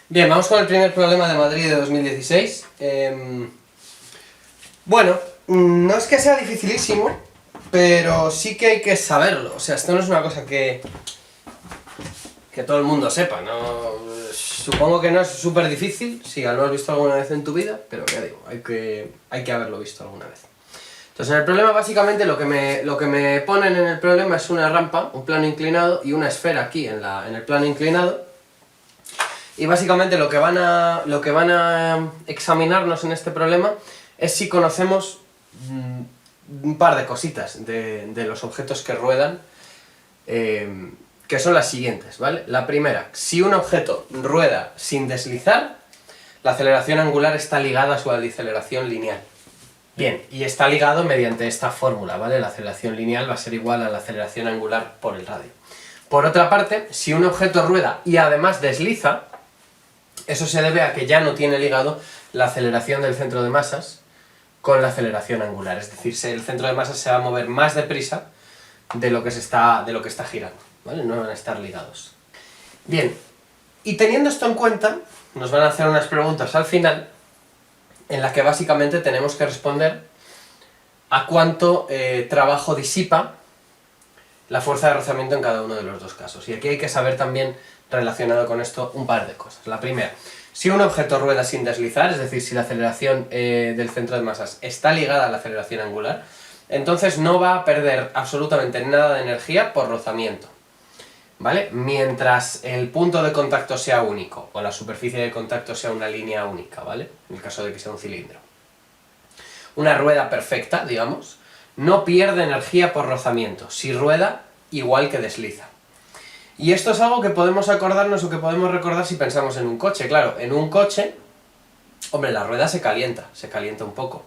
Bien, vamos con el primer problema de Madrid de 2016. Bueno, no es que sea dificilísimo, pero sí que hay que saberlo. O sea, esto no es una cosa que todo el mundo sepa, ¿no? Supongo que no es súper difícil, si lo has visto alguna vez en tu vida, pero ya digo, hay que haberlo visto alguna vez. Entonces, en el problema, básicamente, lo que me ponen en el problema es una rampa, un plano inclinado y una esfera aquí en el plano inclinado. Y básicamente lo que van a examinarnos en este problema es si conocemos un par de cositas de los objetos que ruedan, que son las siguientes, ¿vale? La primera, si un objeto rueda sin deslizar, la aceleración angular está ligada a su aceleración lineal. Bien, y está ligado mediante esta fórmula, ¿vale? La aceleración lineal va a ser igual a la aceleración angular por el radio. Por otra parte, si un objeto rueda y además desliza, eso se debe a que ya no tiene ligado la aceleración del centro de masas con la aceleración angular. Es decir, el centro de masas se va a mover más deprisa de lo que está girando, ¿vale? No van a estar ligados. Bien, y teniendo esto en cuenta, nos van a hacer unas preguntas al final en las que básicamente tenemos que responder a cuánto trabajo disipa la fuerza de rozamiento en cada uno de los dos casos. Y aquí hay que saber también, relacionado con esto, un par de cosas. La primera, si un objeto rueda sin deslizar, es decir, si la aceleración del centro de masas está ligada a la aceleración angular, entonces no va a perder absolutamente nada de energía por rozamiento, ¿vale? Mientras el punto de contacto sea único, o la superficie de contacto sea una línea única, ¿vale? En el caso de que sea un cilindro. Una rueda perfecta, digamos, no pierde energía por rozamiento, si rueda igual que desliza. Y esto es algo que podemos acordarnos o que podemos recordar si pensamos en un coche. Claro, en un coche, hombre, la rueda se calienta un poco.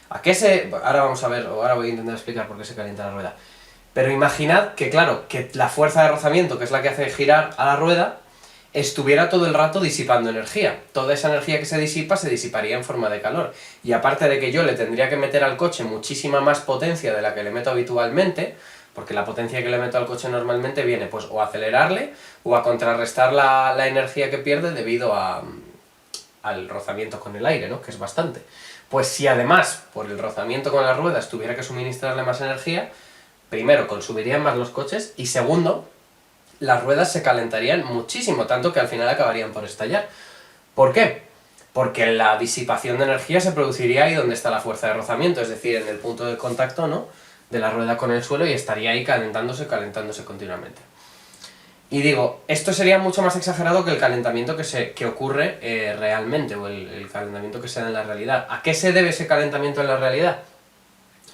Ahora vamos a ver, o ahora voy a intentar explicar por qué se calienta la rueda. Pero imaginad que, claro, que la fuerza de rozamiento, que es la que hace girar a la rueda, estuviera todo el rato disipando energía. Toda esa energía que se disiparía en forma de calor. Y aparte de que yo le tendría que meter al coche muchísima más potencia de la que le meto habitualmente, porque la potencia que le meto al coche normalmente viene pues o a acelerarle o a contrarrestar la energía que pierde debido al rozamiento con el aire, ¿no? Que es bastante. Pues si además, por el rozamiento con las ruedas, tuviera que suministrarle más energía, primero, consumirían más los coches, y segundo, las ruedas se calentarían muchísimo, tanto que al final acabarían por estallar. ¿Por qué? Porque la disipación de energía se produciría ahí donde está la fuerza de rozamiento, es decir, en el punto de contacto, ¿no?, de la rueda con el suelo, y estaría ahí calentándose continuamente. Y digo, esto sería mucho más exagerado que el calentamiento que ocurre realmente, o el calentamiento que se da en la realidad. ¿A qué se debe ese calentamiento en la realidad?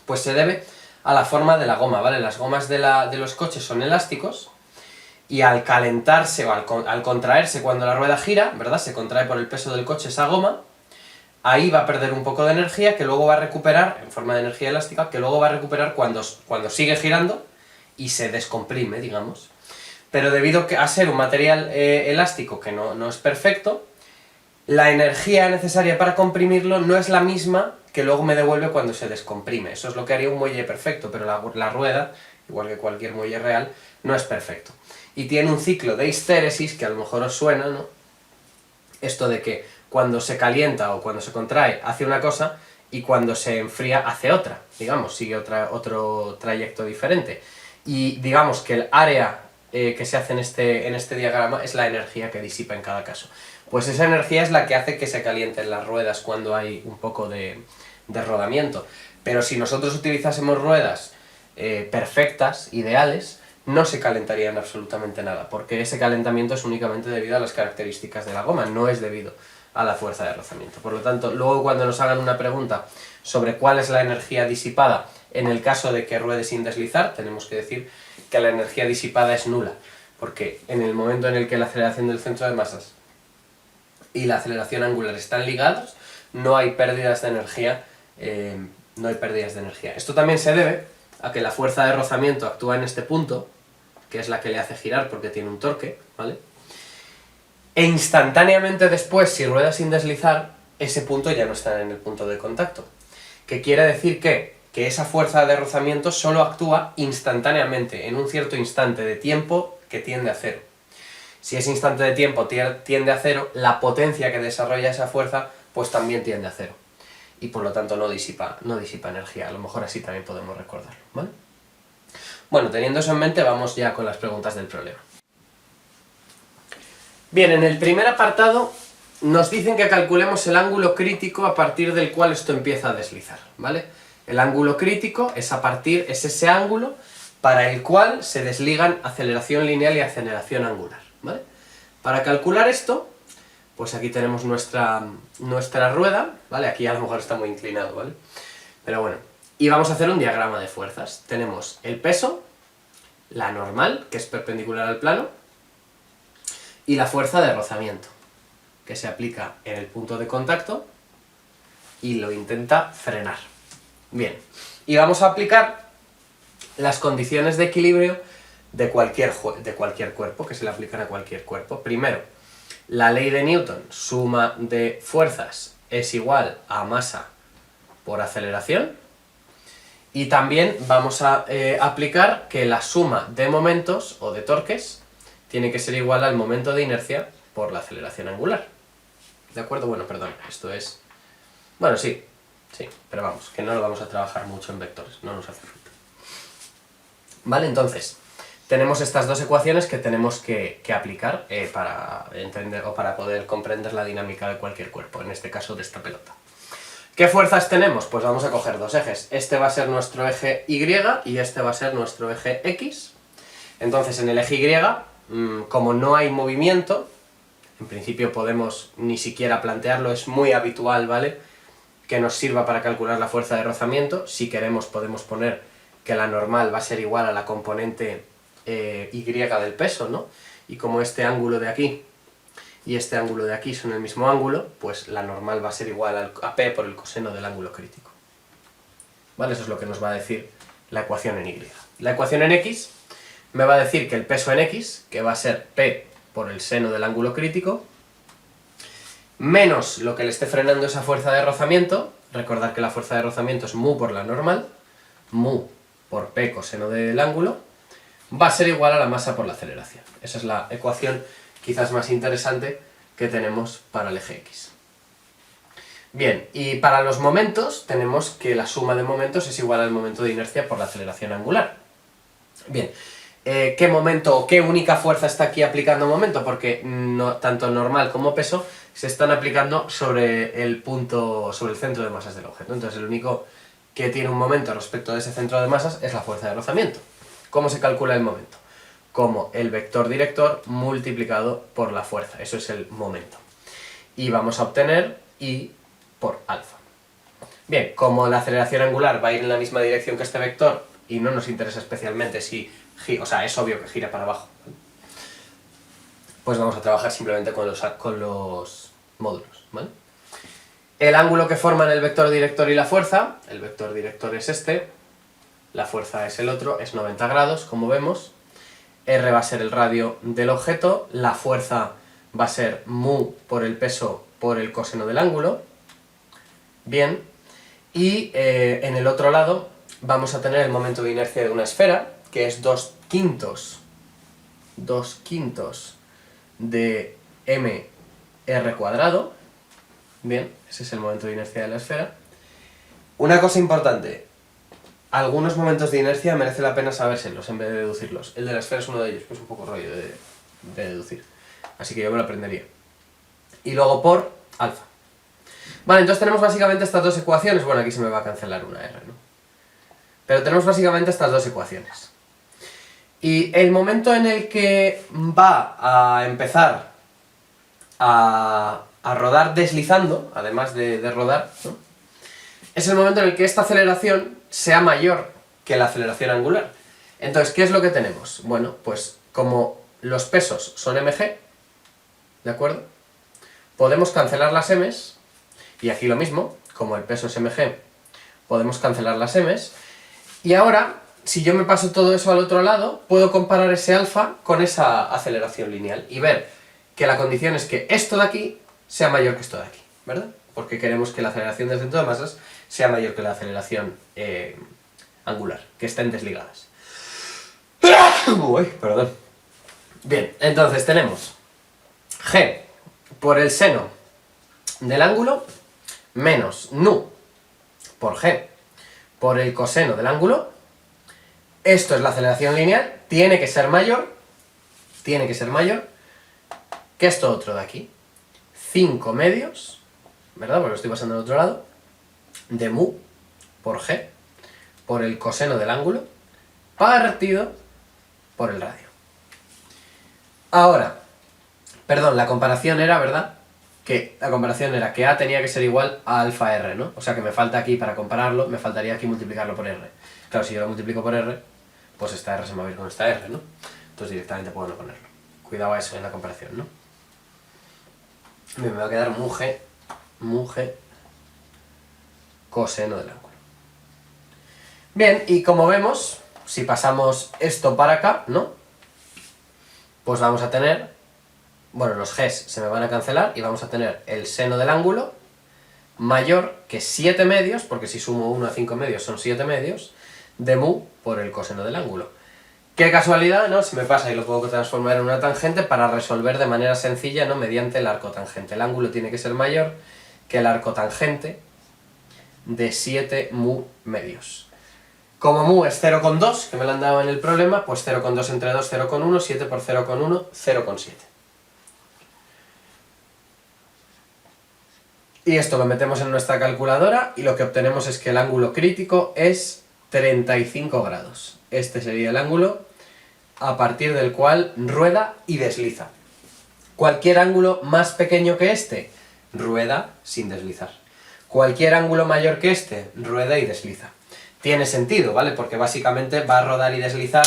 Pues se debe a la forma de la goma, ¿vale? Las gomas de los coches son elásticos, y al calentarse o al contraerse cuando la rueda gira, ¿verdad?, se contrae por el peso del coche esa goma, ahí va a perder un poco de energía que luego va a recuperar, en forma de energía elástica, que luego va a recuperar cuando sigue girando y se descomprime, digamos. Pero debido a ser un material elástico que no es perfecto, la energía necesaria para comprimirlo no es la misma que luego me devuelve cuando se descomprime. Eso es lo que haría un muelle perfecto, pero la rueda, igual que cualquier muelle real, no es perfecto. Y tiene un ciclo de histéresis, que a lo mejor os suena, ¿no? Esto de que cuando se calienta o cuando se contrae hace una cosa, y cuando se enfría hace otra, digamos, sigue otro trayecto diferente. Y digamos que el área que se hace en este diagrama es la energía que disipa en cada caso. Pues esa energía es la que hace que se calienten las ruedas cuando hay un poco de rodamiento. Pero si nosotros utilizásemos ruedas perfectas, ideales, no se calentarían absolutamente nada, porque ese calentamiento es únicamente debido a las características de la goma, no es debido a la fuerza de rozamiento. Por lo tanto, luego cuando nos hagan una pregunta sobre cuál es la energía disipada en el caso de que ruede sin deslizar, tenemos que decir que la energía disipada es nula, porque en el momento en el que la aceleración del centro de masas y la aceleración angular están ligados, no hay pérdidas de energía, Esto también se debe a que la fuerza de rozamiento actúa en este punto, que es la que le hace girar porque tiene un torque, ¿vale? E instantáneamente después, si rueda sin deslizar, ese punto ya no está en el punto de contacto. Que quiere decir que esa fuerza de rozamiento solo actúa instantáneamente, en un cierto instante de tiempo que tiende a cero. Si ese instante de tiempo tiende a cero, la potencia que desarrolla esa fuerza pues también tiende a cero. Y por lo tanto no disipa energía. A lo mejor así también podemos recordarlo, ¿vale? Bueno, teniendo eso en mente, vamos ya con las preguntas del problema. Bien, en el primer apartado nos dicen que calculemos el ángulo crítico a partir del cual esto empieza a deslizar, ¿vale? El ángulo crítico es ese ángulo para el cual se desligan aceleración lineal y aceleración angular, ¿vale? Para calcular esto, pues aquí tenemos nuestra rueda, ¿vale? Aquí a lo mejor está muy inclinado, ¿vale? Pero bueno, y vamos a hacer un diagrama de fuerzas. Tenemos el peso, la normal, que es perpendicular al plano, y la fuerza de rozamiento, que se aplica en el punto de contacto y lo intenta frenar. Bien, y vamos a aplicar las condiciones de equilibrio de cualquier cuerpo, que se le aplican a cualquier cuerpo. Primero, la ley de Newton, suma de fuerzas es igual a masa por aceleración, y también vamos a aplicar que la suma de momentos o de torques tiene que ser igual al momento de inercia por la aceleración angular. ¿De acuerdo? Bueno, perdón, esto es... Bueno, sí, pero vamos, que no lo vamos a trabajar mucho en vectores, no nos hace falta. Vale, entonces, tenemos estas dos ecuaciones que tenemos que aplicar para entender o para poder comprender la dinámica de cualquier cuerpo, en este caso de esta pelota. ¿Qué fuerzas tenemos? Pues vamos a coger dos ejes. Este va a ser nuestro eje Y y este va a ser nuestro eje X. Entonces, en el eje Y, como no hay movimiento, en principio podemos ni siquiera plantearlo, es muy habitual, ¿vale?, que nos sirva para calcular la fuerza de rozamiento. Si queremos podemos poner que la normal va a ser igual a la componente Y del peso, ¿no? Y como este ángulo de aquí y este ángulo de aquí son el mismo ángulo, pues la normal va a ser igual a P por el coseno del ángulo crítico. ¿Vale? Eso es lo que nos va a decir la ecuación en Y. La ecuación en X me va a decir que el peso en X, que va a ser P por el seno del ángulo crítico, menos lo que le esté frenando esa fuerza de rozamiento. Recordad que la fuerza de rozamiento es mu por la normal, mu por P coseno del ángulo, va a ser igual a la masa por la aceleración. Esa es la ecuación quizás más interesante que tenemos para el eje X. Bien, y para los momentos tenemos que la suma de momentos es igual al momento de inercia por la aceleración angular. Bien, ¿qué momento o qué única fuerza está aquí aplicando momento? Porque tanto normal como peso se están aplicando sobre el centro de masas del objeto. Entonces el único que tiene un momento respecto de ese centro de masas es la fuerza de rozamiento. ¿Cómo se calcula el momento? Como el vector director multiplicado por la fuerza, eso es el momento. Y vamos a obtener I por alfa. Bien, como la aceleración angular va a ir en la misma dirección que este vector y no nos interesa especialmente si gira, o sea, es obvio que gira para abajo, pues vamos a trabajar simplemente con los módulos, ¿vale? El ángulo que forman el vector director y la fuerza, el vector director es este, la fuerza es el otro, es 90 grados, como vemos. R va a ser el radio del objeto, la fuerza va a ser mu por el peso por el coseno del ángulo. Bien, y en el otro lado vamos a tener el momento de inercia de una esfera, que es 2/5 de mr cuadrado. Bien, ese es el momento de inercia de la esfera. Una cosa importante, algunos momentos de inercia merece la pena sabérselos en vez de deducirlos. El de la esfera es uno de ellos, que es un poco rollo de deducir. Así que yo me lo aprendería. Y luego por alfa. Vale, entonces tenemos básicamente estas dos ecuaciones. Bueno, aquí se me va a cancelar una R, ¿no? Pero tenemos básicamente estas dos ecuaciones. Y el momento en el que va a empezar a rodar deslizando, además de rodar, ¿no?, es el momento en el que esta aceleración sea mayor que la aceleración angular. Entonces, ¿qué es lo que tenemos? Bueno, pues como los pesos son mg, ¿de acuerdo?, podemos cancelar las m's, y aquí lo mismo, como el peso es mg, podemos cancelar las m's, y ahora, si yo me paso todo eso al otro lado, puedo comparar ese alfa con esa aceleración lineal, y ver que la condición es que esto de aquí sea mayor que esto de aquí, ¿verdad? Porque queremos que la aceleración del centro de masas sea mayor que la aceleración angular, que estén desligadas. Uy, perdón. Bien, entonces tenemos G por el seno del ángulo menos nu por G por el coseno del ángulo. Esto es la aceleración lineal, tiene que ser mayor que esto otro de aquí. 5 medios, ¿verdad? Porque lo estoy pasando al otro lado, de mu por G por el coseno del ángulo partido por el radio. Ahora, perdón, la comparación era, ¿verdad? Que la comparación era que A tenía que ser igual a alfa R, ¿no? O sea que me falta aquí, para compararlo, me faltaría aquí multiplicarlo por R. Claro, si yo lo multiplico por R, pues esta R se me va a ir con esta R, ¿no? Entonces directamente puedo no ponerlo. Cuidado a eso en la comparación, ¿no? Me va a quedar mu G coseno del ángulo. Bien, y como vemos, si pasamos esto para acá, ¿no? Pues vamos a tener, bueno, los G's se me van a cancelar y vamos a tener el seno del ángulo mayor que 7 medios, porque si sumo 1 a 5 medios son 7 medios, de mu por el coseno del ángulo. Qué casualidad, ¿no? Si me pasa y lo puedo transformar en una tangente para resolver de manera sencilla, ¿no? Mediante el arco tangente. El ángulo tiene que ser mayor que el arco tangente de 7 mu medios. Como mu es 0,2, que me lo han dado en el problema, pues 0,2 entre 2, 0,1, 7 por 0,1, 0,7. Y esto lo metemos en nuestra calculadora y lo que obtenemos es que el ángulo crítico es 35 grados. Este sería el ángulo a partir del cual rueda y desliza. Cualquier ángulo más pequeño que este, rueda sin deslizar. Cualquier ángulo mayor que este, rueda y desliza. Tiene sentido, ¿vale? Porque básicamente va a rodar y deslizar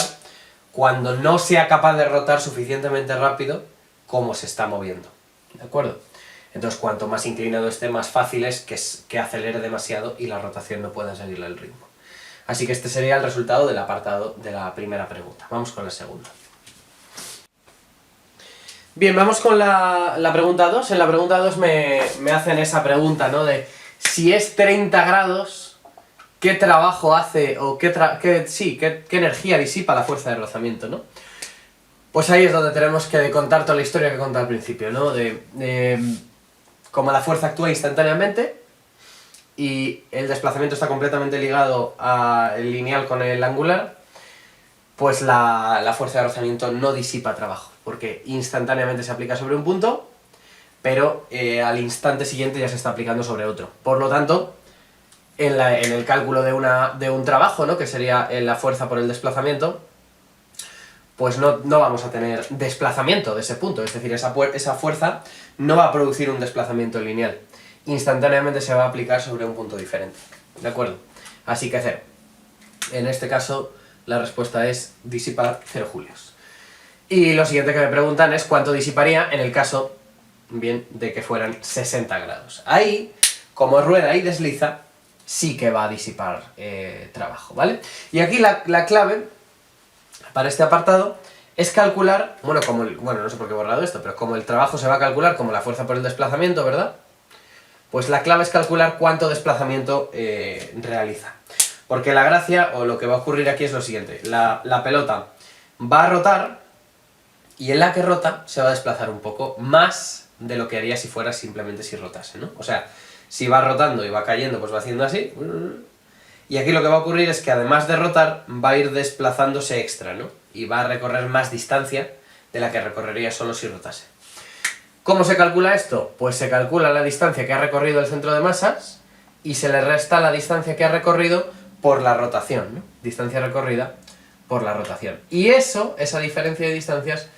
cuando no sea capaz de rotar suficientemente rápido como se está moviendo. ¿De acuerdo? Entonces, cuanto más inclinado esté, más fácil es que acelere demasiado y la rotación no pueda seguirle el ritmo. Así que este sería el resultado del apartado de la primera pregunta. Vamos con la segunda. Bien, vamos con la pregunta 2. En la pregunta 2 me hacen esa pregunta, ¿no? De si es 30 grados, ¿qué trabajo hace o qué energía disipa la fuerza de rozamiento, ¿no? Pues ahí es donde tenemos que contar toda la historia que he contado al principio, ¿no? Como la fuerza actúa instantáneamente y el desplazamiento está completamente ligado al lineal con el angular, pues la fuerza de rozamiento no disipa trabajo, porque instantáneamente se aplica sobre un punto, pero al instante siguiente ya se está aplicando sobre otro. Por lo tanto, en el cálculo de un trabajo, ¿no? Que sería la fuerza por el desplazamiento, pues no vamos a tener desplazamiento de ese punto, es decir, esa fuerza no va a producir un desplazamiento lineal. Instantáneamente se va a aplicar sobre un punto diferente, ¿de acuerdo? Así que 0. En este caso, la respuesta es disipar 0 julios. Y lo siguiente que me preguntan es cuánto disiparía en el caso, bien, de que fueran 60 grados. Ahí, como rueda y desliza, sí que va a disipar trabajo, ¿vale? Y aquí la clave para este apartado es calcular, bueno, no sé por qué he borrado esto, pero como el trabajo se va a calcular como la fuerza por el desplazamiento, ¿verdad? Pues la clave es calcular cuánto desplazamiento realiza. Porque la gracia, o lo que va a ocurrir aquí es lo siguiente, la pelota va a rotar, y en la que rota se va a desplazar un poco más de lo que haría si fuera simplemente si rotase, ¿no? O sea, si va rotando y va cayendo, pues va haciendo así, y aquí lo que va a ocurrir es que además de rotar, va a ir desplazándose extra, ¿no? Y va a recorrer más distancia de la que recorrería solo si rotase. ¿Cómo se calcula esto? Pues se calcula la distancia que ha recorrido el centro de masas y se le resta la distancia que ha recorrido por la rotación, ¿no? Distancia recorrida por la rotación. Y esa diferencia de distancias,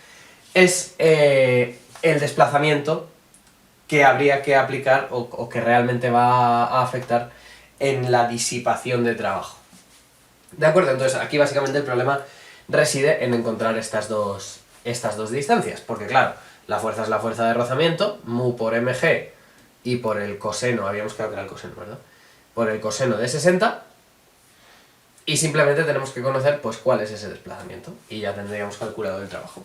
es el desplazamiento que habría que aplicar o que realmente va a afectar en la disipación de trabajo. ¿De acuerdo? Entonces aquí básicamente el problema reside en encontrar estas dos distancias, porque claro, la fuerza es la fuerza de rozamiento, mu por mg, y por el coseno, habíamos quedado que era el coseno, ¿verdad? Por el coseno de 60, y simplemente tenemos que conocer pues cuál es ese desplazamiento, y ya tendríamos calculado el trabajo.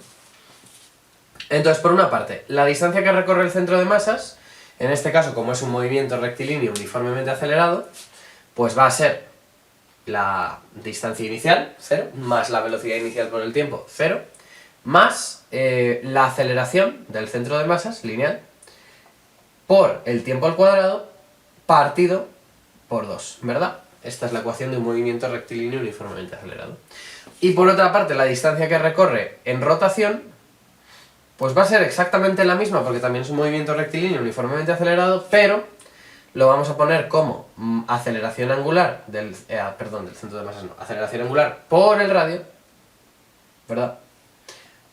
Entonces, por una parte, la distancia que recorre el centro de masas, en este caso, como es un movimiento rectilíneo uniformemente acelerado, pues va a ser la distancia inicial, 0, más la velocidad inicial por el tiempo, 0, más la aceleración del centro de masas, lineal, por el tiempo al cuadrado, partido por 2, ¿verdad? Esta es la ecuación de un movimiento rectilíneo uniformemente acelerado. Y por otra parte, la distancia que recorre en rotación, pues va a ser exactamente la misma, porque también es un movimiento rectilíneo uniformemente acelerado, pero lo vamos a poner como aceleración angular del centro de masas, no, aceleración angular por el radio, ¿verdad?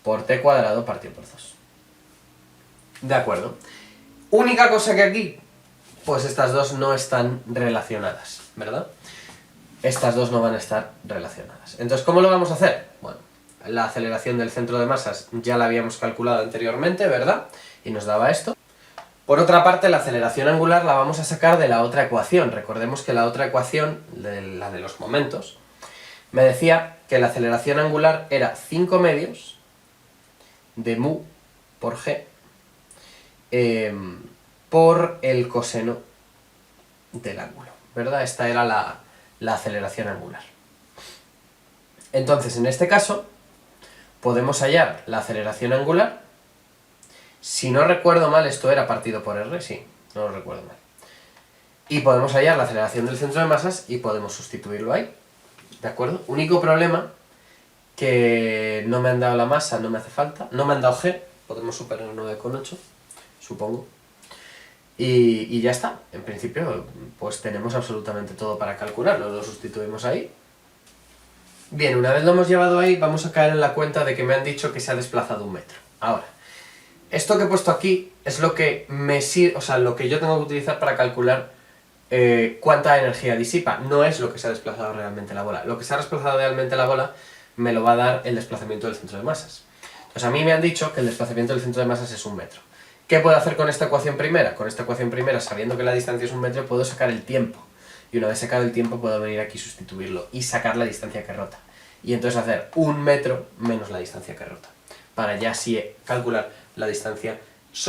Por t cuadrado partido por 2. De acuerdo. Única cosa que aquí, pues estas dos no están relacionadas, ¿verdad? Estas dos no van a estar relacionadas. Entonces, ¿cómo lo vamos a hacer? Bueno, la aceleración del centro de masas ya la habíamos calculado anteriormente, ¿verdad? Y nos daba esto. Por otra parte, la aceleración angular la vamos a sacar de la otra ecuación. Recordemos que la otra ecuación, la de los momentos, me decía que la aceleración angular era 5 medios de mu por g por el coseno del ángulo, ¿verdad? Esta era la aceleración angular. Entonces, en este caso, podemos hallar la aceleración angular. Si no recuerdo mal, esto era partido por r, sí, no lo recuerdo mal. Y podemos hallar la aceleración del centro de masas y podemos sustituirlo ahí, ¿de acuerdo? Único problema, que no me han dado la masa, no me hace falta, no me han dado g, podemos superar 9,8, supongo. Y ya está, en principio, pues tenemos absolutamente todo para calcularlo, lo sustituimos ahí. Bien, una vez lo hemos llevado ahí, vamos a caer en la cuenta de que me han dicho que se ha desplazado 1 metro. Ahora, esto que he puesto aquí es lo que me sirve, o sea, lo que yo tengo que utilizar para calcular cuánta energía disipa. No es lo que se ha desplazado realmente la bola. Lo que se ha desplazado realmente la bola me lo va a dar el desplazamiento del centro de masas. Entonces a mí me han dicho que el desplazamiento del centro de masas es 1 metro. ¿Qué puedo hacer con esta ecuación primera? Con esta ecuación primera, sabiendo que la distancia es 1 metro, puedo sacar el tiempo. Y una vez sacado el tiempo puedo venir aquí y sustituirlo y sacar la distancia que rota. Y entonces hacer 1 metro menos la distancia que rota. Para ya así calcular la distancia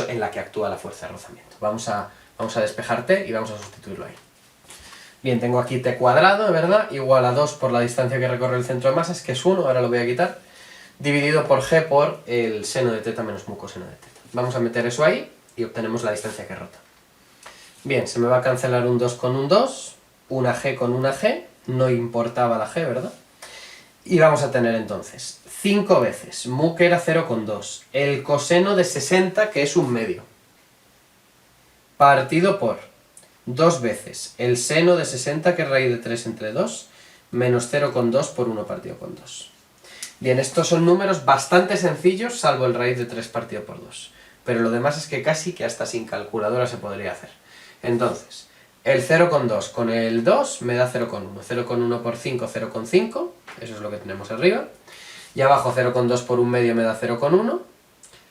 en la que actúa la fuerza de rozamiento. Vamos a despejar t y vamos a sustituirlo ahí. Bien, tengo aquí t cuadrado, ¿verdad? Igual a 2 por la distancia que recorre el centro de masas, que es 1, ahora lo voy a quitar, dividido por g por el seno de θ menos mu coseno de θ. Vamos a meter eso ahí y obtenemos la distancia que rota. Bien, se me va a cancelar un 2 con un 2, una g con una g, no importaba la g, ¿verdad? Y vamos a tener entonces 5 veces mu, que era 0,2, el coseno de 60, que es 1 medio, partido por 2 veces el seno de 60, que es raíz de 3 entre 2, menos 0,2 por 1 partido con 2. Bien, estos son números bastante sencillos, salvo el raíz de 3 partido por 2. Pero lo demás es que casi que hasta sin calculadora se podría hacer. Entonces, el 0,2 con el 2 me da 0,1. 0,1 por 5, 0,5. Eso es lo que tenemos arriba. Y abajo 0,2 por 1 medio me da 0,1.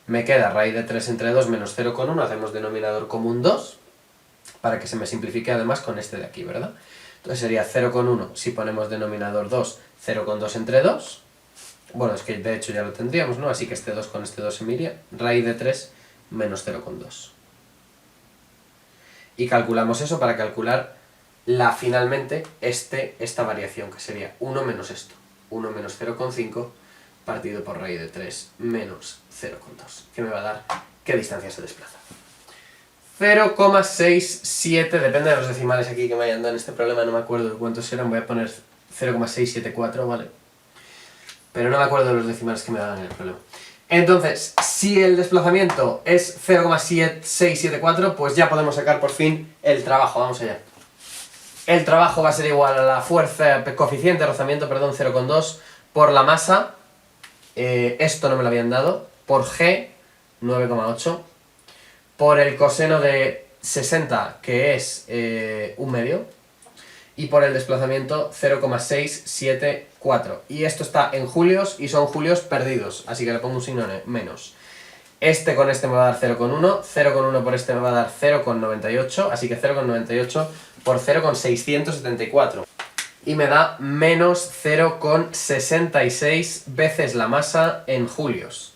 Me queda raíz de 3 entre 2 menos 0,1. Hacemos denominador común 2. Para que se me simplifique además con este de aquí, ¿verdad? Entonces sería 0,1 si ponemos denominador 2, 0,2 entre 2. Bueno, es que de hecho ya lo tendríamos, ¿no? Así que este 2 con este 2 se me iría. Raíz de 3 menos 0,2. Y calculamos eso para calcular finalmente esta variación, que sería 1 menos esto. 1 menos 0,5 partido por raíz de 3 menos 0,2. Que me va a dar qué distancia se desplaza. 0,67, depende de los decimales aquí que me hayan dado en este problema, no me acuerdo de cuántos eran, voy a poner 0,674, ¿vale? Pero no me acuerdo de los decimales que me daban en el problema. Entonces, si el desplazamiento es 0,674, pues ya podemos sacar por fin el trabajo, vamos allá. El trabajo va a ser igual a la fuerza, coeficiente de rozamiento, perdón, 0,2, por la masa, esto no me lo habían dado, por g, 9,8, por el coseno de 60, que es 1 medio, y por el desplazamiento 0,674. Y esto está en julios y son julios perdidos, así que le pongo un signo menos. Este con este me va a dar 0,1, 0,1 por este me va a dar 0,98, así que 0,98 por 0,674. Y me da menos 0,66 veces la masa en julios.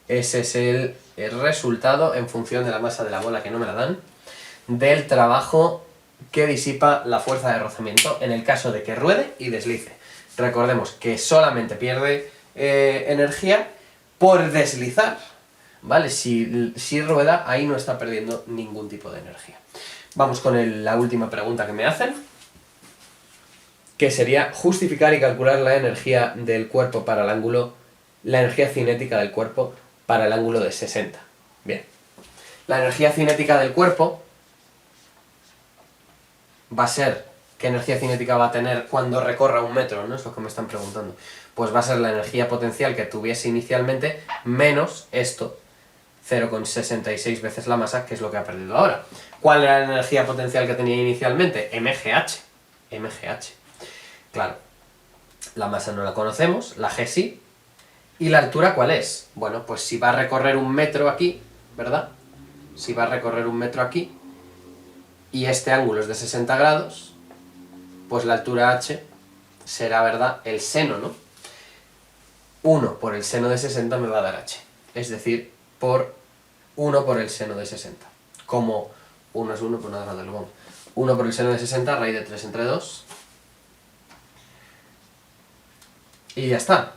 Ese es el resultado, en función de la masa de la bola, que no me la dan, del trabajo que disipa la fuerza de rozamiento en el caso de que ruede y deslice. Recordemos que solamente pierde energía por deslizar, ¿vale? Si rueda, ahí no está perdiendo ningún tipo de energía. Vamos con la última pregunta que me hacen, que sería justificar y calcular la energía del cuerpo para el ángulo, la energía cinética del cuerpo para el ángulo de 60. Bien. La energía cinética del cuerpo va a ser, ¿qué energía cinética va a tener cuando recorra 1 metro? ¿No? Es lo que me están preguntando. Pues va a ser la energía potencial que tuviese inicialmente menos esto, 0,66 veces la masa, que es lo que ha perdido ahora. ¿Cuál era la energía potencial que tenía inicialmente? MGH. MGH. Claro, la masa no la conocemos, la G sí. ¿Y la altura cuál es? Bueno, pues si va a recorrer 1 metro aquí, ¿verdad? Si va a recorrer 1 metro aquí, y este ángulo es de 60 grados, pues la altura h será, ¿verdad?, el seno, ¿no? 1 por el seno de 60 me va a dar h. Es decir, por 1 por el seno de 60. Como 1 es 1, pues nada, lo vamos. 1 por el seno de 60, raíz de 3 entre 2. Y ya está.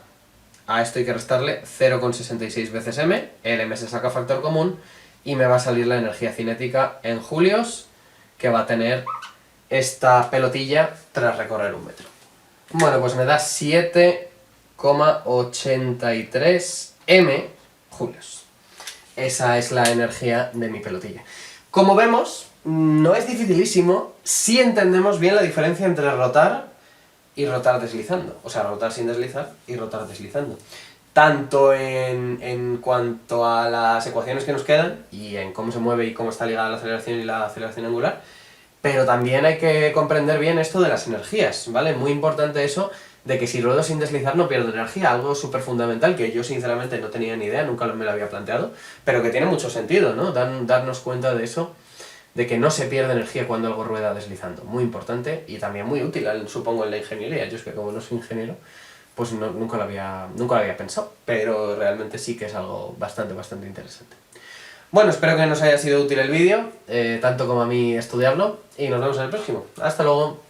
A esto hay que restarle 0,66 veces m, el m se saca factor común, y me va a salir la energía cinética en julios que va a tener esta pelotilla tras recorrer 1 metro. Bueno, pues me da 7,83 m julios. Esa es la energía de mi pelotilla. Como vemos, no es dificilísimo si entendemos bien la diferencia entre rotar y rotar deslizando. O sea, rotar sin deslizar y rotar deslizando. Tanto en cuanto a las ecuaciones que nos quedan y en cómo se mueve y cómo está ligada la aceleración y la aceleración angular, pero también hay que comprender bien esto de las energías, ¿vale? Muy importante eso de que si ruedo sin deslizar no pierdo energía, algo súper fundamental que yo sinceramente no tenía ni idea, nunca me lo había planteado, pero que tiene mucho sentido, ¿no? Darnos cuenta de eso, de que no se pierde energía cuando algo rueda deslizando. Muy importante y también muy útil, supongo, en la ingeniería. Yo es que como no soy ingeniero, pues nunca lo había pensado, pero realmente sí que es algo bastante interesante. Bueno, espero que nos haya sido útil el vídeo, tanto como a mí estudiarlo, y nos vemos en el próximo. ¡Hasta luego!